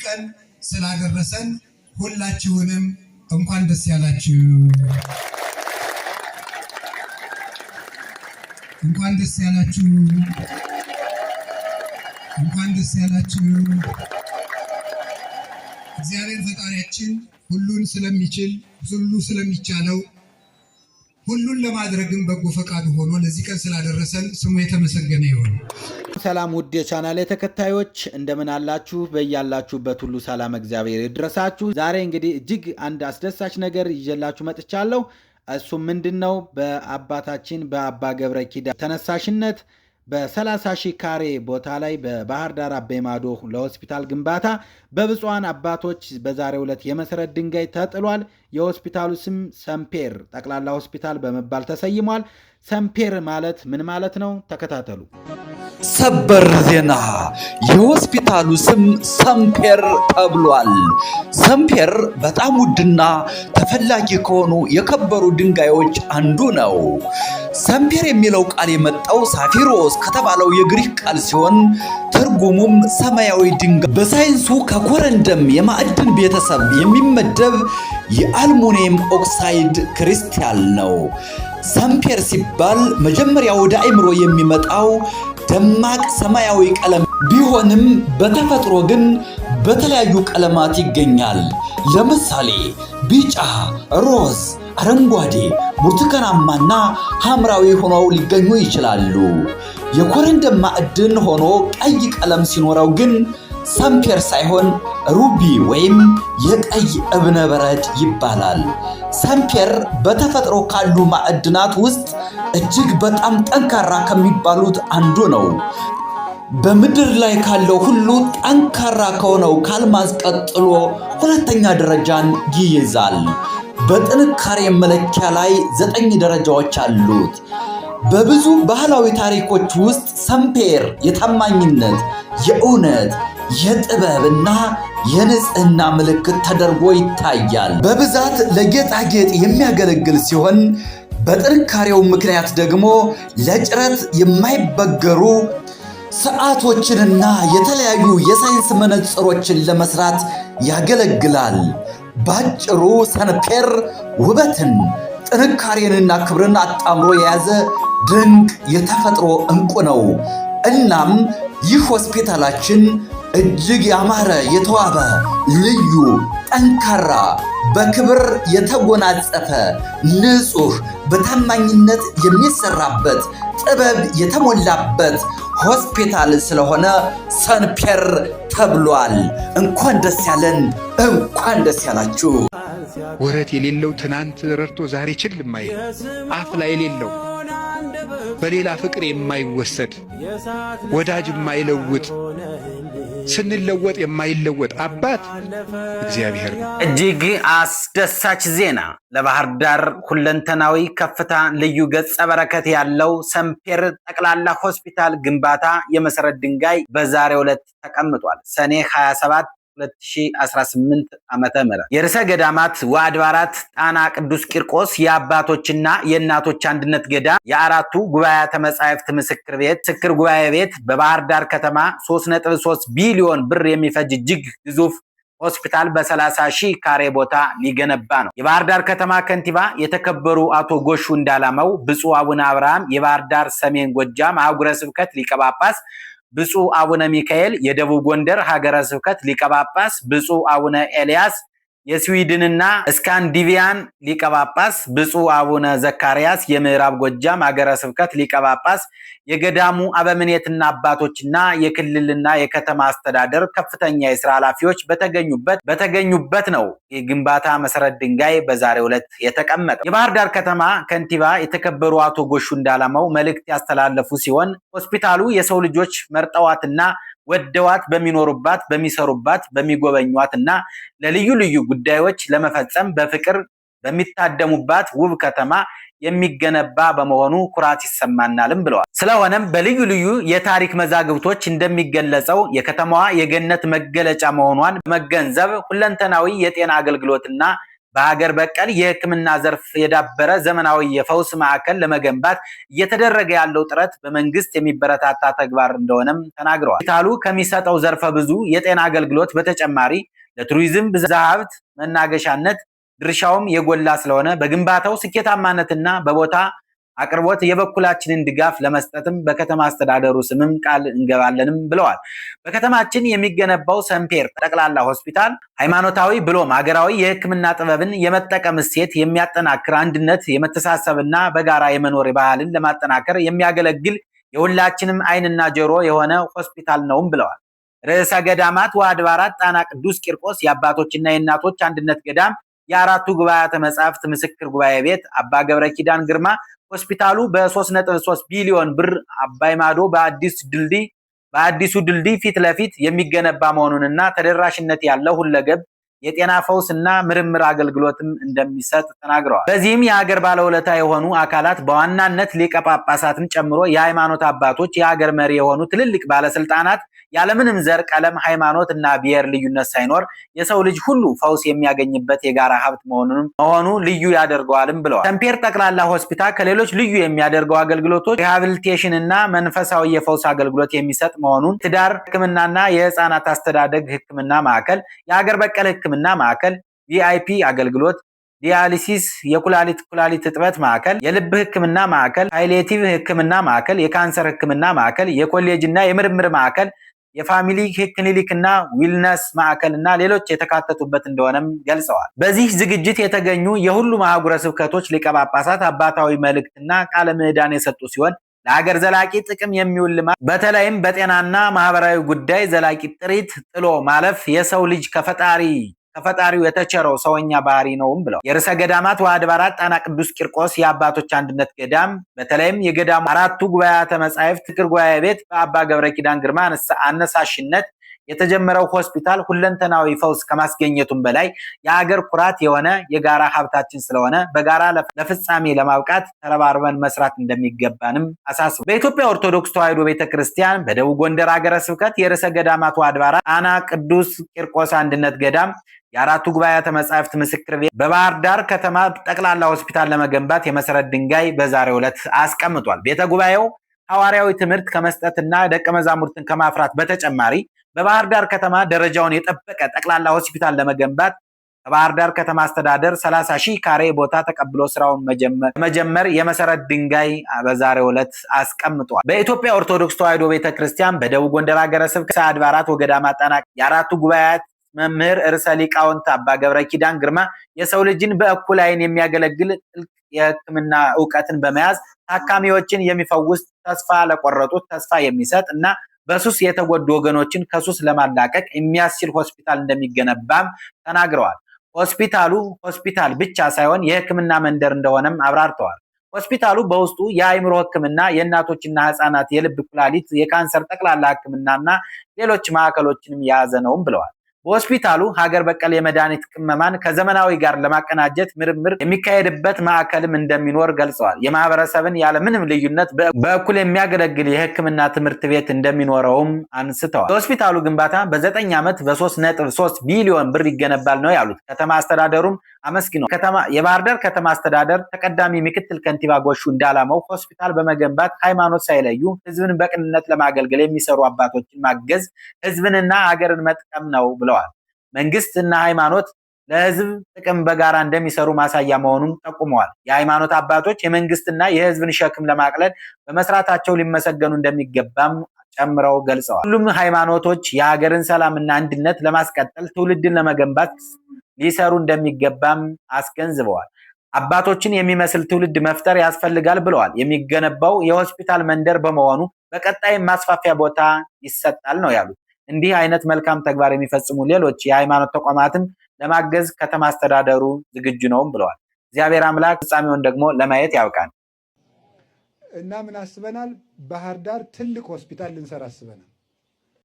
ቀን ስላደረሰን ሁላችሁንም እንኳን ደስ ያላችሁ። እንኳን ደስ ያላችሁ። እንኳን ደስ ያላችሁ። እግዚአብሔር ፈጣሪያችን ሁሉን ስለሚችል ሁሉ ስለሚቻለው ሁሉን ለማድረግም በጎ ፈቃዱ ሆኖ ለዚህ ቀን ስላደረሰን ስሙ የተመሰገነ ይሁን። ሰላም ውድ የቻናሌ ተከታዮች እንደምን አላችሁ? በያላችሁበት ሁሉ ሰላም እግዚአብሔር ይድረሳችሁ። ዛሬ እንግዲህ እጅግ አንድ አስደሳች ነገር ይዤላችሁ መጥቻለሁ። እሱም ምንድነው? በአባታችን በአባ ገብረ ኪዳን ተነሳሽነት በ30,000 ካሬ ቦታ ላይ በባህር ዳር አቤ ማዶ ለሆስፒታል ግንባታ በብፁዓን አባቶች በዛሬው ዕለት የመሰረት ድንጋይ ተጥሏል። የሆስፒታሉ ስም ሰምፔር ጠቅላላ ሆስፒታል በመባል ተሰይሟል። ሰምፔር ማለት ምን ማለት ነው? ተከታተሉ። ሰበር ዜና! የሆስፒታሉ ስም ሰምፔር ተብሏል። ሰምፔር በጣም ውድና ተፈላጊ ከሆኑ የከበሩ ድንጋዮች አንዱ ነው። ሰምፔር የሚለው ቃል የመጣው ሳፊሮስ ከተባለው የግሪክ ቃል ሲሆን ትርጉሙም ሰማያዊ ድንጋይ። በሳይንሱ ከኮረንደም የማዕድን ቤተሰብ የሚመደብ የአልሙኒየም ኦክሳይድ ክሪስታል ነው። ሰምፔር ሲባል መጀመሪያ ወደ አእምሮ የሚመጣው ደማቅ ሰማያዊ ቀለም ቢሆንም በተፈጥሮ ግን በተለያዩ ቀለማት ይገኛል። ለምሳሌ ቢጫ፣ ሮዝ፣ አረንጓዴ፣ ብርቱካናማና ሐምራዊ ሆነው ሊገኙ ይችላሉ። የኮረንደም ማዕድን ሆኖ ቀይ ቀለም ሲኖረው ግን ሰምፔር ሳይሆን ሩቢ ወይም የቀይ እብነ በረድ ይባላል። ሰምፔር በተፈጥሮ ካሉ ማዕድናት ውስጥ እጅግ በጣም ጠንካራ ከሚባሉት አንዱ ነው። በምድር ላይ ካለው ሁሉ ጠንካራ ከሆነው ከአልማዝ ቀጥሎ ሁለተኛ ደረጃን ይይዛል። በጥንካሬ መለኪያ ላይ 9 ደረጃዎች አሉት። በብዙ ባህላዊ ታሪኮች ውስጥ ሰምፔር የታማኝነት፣ የእውነት፣ የጥበብና የንጽህና ምልክት ተደርጎ ይታያል። በብዛት ለጌጣጌጥ የሚያገለግል ሲሆን በጥንካሬው ምክንያት ደግሞ ለጭረት የማይበገሩ ሰዓቶችንና የተለያዩ የሳይንስ መነጽሮችን ለመስራት ያገለግላል። ባጭሩ ሰምፔር ውበትን፣ ጥንካሬንና ክብርን አጣምሮ የያዘ ድንቅ የተፈጥሮ ዕንቁ ነው። እናም ይህ ሆስፒታላችን እጅግ ያማረ፣ የተዋበ፣ ልዩ፣ ጠንካራ፣ በክብር የተጎናጸፈ፣ ንጹህ፣ በታማኝነት የሚሰራበት፣ ጥበብ የተሞላበት ሆስፒታል ስለሆነ ሰምፔር ተብሏል። እንኳን ደስ ያለን፣ እንኳን ደስ ያላችሁ። ወረት የሌለው ትናንት ረድቶ ዛሬ ችል የማይል አፍ ላይ የሌለው በሌላ ፍቅር የማይወሰድ ወዳጅ የማይለውጥ ስንለወጥ የማይለወጥ አባት እግዚአብሔር ነው። እጅግ አስደሳች ዜና! ለባህር ዳር ሁለንተናዊ ከፍታ ልዩ ገጸ በረከት ያለው ሰምፔር ጠቅላላ ሆስፒታል ግንባታ የመሰረት ድንጋይ በዛሬው ዕለት ተቀምጧል። ሰኔ 27 2018 ዓመተ ምህረት የርዕሰ ገዳማት ወአድባራት ጣና ቅዱስ ቂርቆስ የአባቶችና የእናቶች አንድነት ገዳም የአራቱ ጉባኤያተ መጻሕፍት ምስክር ጉባኤ ቤት በባህር ዳር ከተማ 3.3 ቢሊዮን ብር የሚፈጅ እጅግ ግዙፍ ሆስፒታል በ30,000 ካሬ ቦታ ሊገነባ ነው። የባህር ዳር ከተማ ከንቲባ የተከበሩ አቶ ጎሹ እንዳላማው፣ ብፁዕ አቡነ አብርሃም የባህር ዳር ሰሜን ጎጃም አህጉረ ስብከት ሊቀ ጳጳስ፣ ብፁዕ አቡነ ሚካኤል የደቡብ ጎንደር ሀገረ ስብከት ሊቀ ጳጳስ፣ ብፁዕ አቡነ ኤልያስ የስዊድንና ስካንዲቪያን ሊቀ ጳጳስ፣ ብፁዕ አቡነ ዘካርያስ የምዕራብ ጎጃም ሀገረ ስብከት ሊቀ ጳጳስ፣ የገዳሙ አበምኔትና አባቶችና የክልልና የከተማ አስተዳደር ከፍተኛ የሥራ ኃላፊዎች በተገኙበት ነው የግንባታ መሰረት ድንጋይ በዛሬው ዕለት የተቀመጠው። የባህር ዳር ከተማ ከንቲባ የተከበሩ አቶ ጎሹ እንዳላማው መልእክት ያስተላለፉ ሲሆን ሆስፒታሉ የሰው ልጆች መርጠዋትና ወደዋት በሚኖሩባት፣ በሚሰሩባት፣ በሚጎበኟትና ለልዩ ልዩ ጉዳዮች ለመፈጸም በፍቅር በሚታደሙባት ውብ ከተማ የሚገነባ በመሆኑ ኩራት ይሰማናልም ብለዋል። ስለሆነም በልዩ ልዩ የታሪክ መዛግብቶች እንደሚገለጸው የከተማዋ የገነት መገለጫ መሆኗን በመገንዘብ ሁለንተናዊ የጤና አገልግሎትና በሀገር በቀል የሕክምና ዘርፍ የዳበረ ዘመናዊ የፈውስ ማዕከል ለመገንባት እየተደረገ ያለው ጥረት በመንግስት የሚበረታታ ተግባር እንደሆነም ተናግረዋል። ሆስፒታሉ ከሚሰጠው ዘርፈ ብዙ የጤና አገልግሎት በተጨማሪ ለቱሪዝም ብዝሃ ሀብት መናገሻነት ድርሻውም የጎላ ስለሆነ በግንባታው ስኬታማነትና በቦታ አቅርቦት የበኩላችንን ድጋፍ ለመስጠትም በከተማ አስተዳደሩ ስምም ቃል እንገባለንም ብለዋል። በከተማችን የሚገነባው ሰምፔር ጠቅላላ ሆስፒታል ሃይማኖታዊ ብሎም ሀገራዊ የሕክምና ጥበብን የመጠቀም እሴት የሚያጠናክር አንድነት፣ የመተሳሰብና በጋራ የመኖር ባህልን ለማጠናከር የሚያገለግል የሁላችንም ዓይንና ጆሮ የሆነ ሆስፒታል ነውም ብለዋል። ርዕሰ ገዳማት ወአድባራት ጣና ቅዱስ ቂርቆስ የአባቶችና የእናቶች አንድነት ገዳም የአራቱ ጉባኤያተ መጻሕፍት ምስክር ጉባኤ ቤት አባ ገብረ ኪዳን ግርማ ሆስፒታሉ በ3.3 ቢሊዮን ብር አባይ ማዶ በአዲሱ ድልድይ ፊት ለፊት የሚገነባ መሆኑንና ተደራሽነት ያለው ሁለገብ የጤና ፈውስና ምርምር አገልግሎትም እንደሚሰጥ ተናግረዋል። በዚህም የሀገር ባለውለታ የሆኑ አካላት በዋናነት ሊቀ ጳጳሳትን ጨምሮ የሃይማኖት አባቶች፣ የሀገር መሪ የሆኑ ትልልቅ ባለስልጣናት ያለምንም ዘር፣ ቀለም፣ ሃይማኖት እና ብሔር ልዩነት ሳይኖር የሰው ልጅ ሁሉ ፈውስ የሚያገኝበት የጋራ ሀብት መሆኑ ልዩ ያደርገዋልም ብለዋል። ሰምፔር ጠቅላላ ሆስፒታል ከሌሎች ልዩ የሚያደርገው አገልግሎቶች ሪሃቢሊቴሽን እና መንፈሳዊ የፈውስ አገልግሎት የሚሰጥ መሆኑን፣ ትዳር ሕክምናና የህፃናት አስተዳደግ ሕክምና ማዕከል፣ የሀገር በቀል ሕክምና ማዕከል፣ ቪአይፒ አገልግሎት፣ ዲያሊሲስ፣ የኩላሊት እጥበት ማዕከል፣ የልብ ሕክምና ማዕከል፣ ፓሊዬቲቭ ሕክምና ማዕከል፣ የካንሰር ሕክምና ማዕከል፣ የኮሌጅ እና የምርምር ማዕከል፣ የፋሚሊ ክሊኒክ እና ዊልነስ ማዕከል እና ሌሎች የተካተቱበት እንደሆነም ገልጸዋል። በዚህ ዝግጅት የተገኙ የሁሉም አህጉረ ስብከቶች ሊቀ ጳጳሳት አባታዊ መልእክትና ቃለ ምዕዳን የሰጡ ሲሆን ለሀገር ዘላቂ ጥቅም የሚውል ልማት በተለይም በጤናና ማህበራዊ ጉዳይ ዘላቂ ጥሪት ጥሎ ማለፍ የሰው ልጅ ከፈጣሪው የተቸረው ሰውኛ ባህሪ ነውም ብለው የርዕሰ ገዳማት ወአድባራት ጣና ቅዱስ ቂርቆስ የአባቶች አንድነት ገዳም በተለይም የገዳሙ አራቱ ጉባኤያተ መጻሕፍት ምስክር ጉባኤ ቤት በአባ ገብረ ኪዳን ግርማ አነሳሽነት የተጀመረው ሆስፒታል ሁለንተናዊ ፈውስ ከማስገኘቱም በላይ የሀገር ኩራት የሆነ የጋራ ሀብታችን ስለሆነ በጋራ ለፍጻሜ ለማብቃት ተረባርበን መስራት እንደሚገባንም አሳስቡ። በኢትዮጵያ ኦርቶዶክስ ተዋሕዶ ቤተክርስቲያን በደቡብ ጎንደር ሀገረ ስብከት የርዕሰ ገዳማት ወአድባራት ጣና ቅዱስ ቂርቆስ አንድነት ገዳም የአራቱ ጉባኤያተ መጻሕፍት ምስክር ቤት በባህር ዳር ከተማ ጠቅላላ ሆስፒታል ለመገንባት የመሰረት ድንጋይ በዛሬው ዕለት አስቀምጧል። ቤተ ጉባኤው ሐዋርያዊ ትምህርት ከመስጠትና ደቀ መዛሙርትን ከማፍራት በተጨማሪ በባህር ዳር ከተማ ደረጃውን የጠበቀ ጠቅላላ ሆስፒታል ለመገንባት ከባህር ዳር ከተማ አስተዳደር 30,000 ካሬ ቦታ ተቀብሎ ስራውን መጀመር የመሰረት ድንጋይ በዛሬው ዕለት አስቀምጧል። በኢትዮጵያ ኦርቶዶክስ ተዋሕዶ ቤተክርስቲያን በደቡብ ጎንደር ሀገረ ስብከት አድባራት ወገዳማት ጣና የአራቱ ጉባኤያት መምህር ርዕሰ ሊቃውንት አባ ገብረ ኪዳን ግርማ የሰው ልጅን በእኩል ዓይን የሚያገለግል ጥልቅ የሕክምና ዕውቀትን በመያዝ ታካሚዎችን የሚፈውስ፣ ተስፋ ለቆረጡት ተስፋ የሚሰጥ እና በሱስ የተጎዱ ወገኖችን ከሱስ ለማላቀቅ የሚያስችል ሆስፒታል እንደሚገነባም ተናግረዋል። ሆስፒታሉ ሆስፒታል ብቻ ሳይሆን የሕክምና መንደር እንደሆነም አብራርተዋል። ሆስፒታሉ በውስጡ የአእምሮ ሕክምና፣ የእናቶችና ህፃናት የልብ፣ ኩላሊት፣ የካንሰር ጠቅላላ ሕክምናና ሌሎች ማዕከሎችንም የያዘ ነውም ብለዋል። በሆስፒታሉ ሀገር በቀል የመድኃኒት ቅመማን ከዘመናዊ ጋር ለማቀናጀት ምርምር የሚካሄድበት ማዕከልም እንደሚኖር ገልጸዋል። የማህበረሰብን ያለምንም ልዩነት በእኩል የሚያገለግል የሕክምና ትምህርት ቤት እንደሚኖረውም አንስተዋል። የሆስፒታሉ ግንባታ በ9 ዓመት በ3.3 ቢሊዮን ብር ይገነባል ነው ያሉት። ከተማ አስተዳደሩም አመስግነው የባህር ዳር ከተማ አስተዳደር ተቀዳሚ ምክትል ከንቲባ ጎሹ እንዳላማው ሆስፒታል በመገንባት ሃይማኖት ሳይለዩ ህዝብን በቅንነት ለማገልገል የሚሰሩ አባቶችን ማገዝ ህዝብንና ሀገርን መጥቀም ነው ብለዋል። መንግስትና ሃይማኖት ለህዝብ ጥቅም በጋራ እንደሚሰሩ ማሳያ መሆኑን ጠቁመዋል። የሃይማኖት አባቶች የመንግስትና የህዝብን ሸክም ለማቅለል በመስራታቸው ሊመሰገኑ እንደሚገባም ጨምረው ገልጸዋል። ሁሉም ሃይማኖቶች የሀገርን ሰላምና አንድነት ለማስቀጠል ትውልድን ለመገንባት ሊሰሩ እንደሚገባም አስገንዝበዋል። አባቶችን የሚመስል ትውልድ መፍጠር ያስፈልጋል ብለዋል። የሚገነባው የሆስፒታል መንደር በመሆኑ በቀጣይ ማስፋፊያ ቦታ ይሰጣል ነው ያሉት። እንዲህ አይነት መልካም ተግባር የሚፈጽሙ ሌሎች የሃይማኖት ተቋማትን ለማገዝ ከተማ አስተዳደሩ ዝግጁ ነውም ብለዋል። እግዚአብሔር አምላክ ፍጻሜውን ደግሞ ለማየት ያውቃል እና ምን አስበናል? ባህር ዳር ትልቅ ሆስፒታል ልንሰራ አስበናል።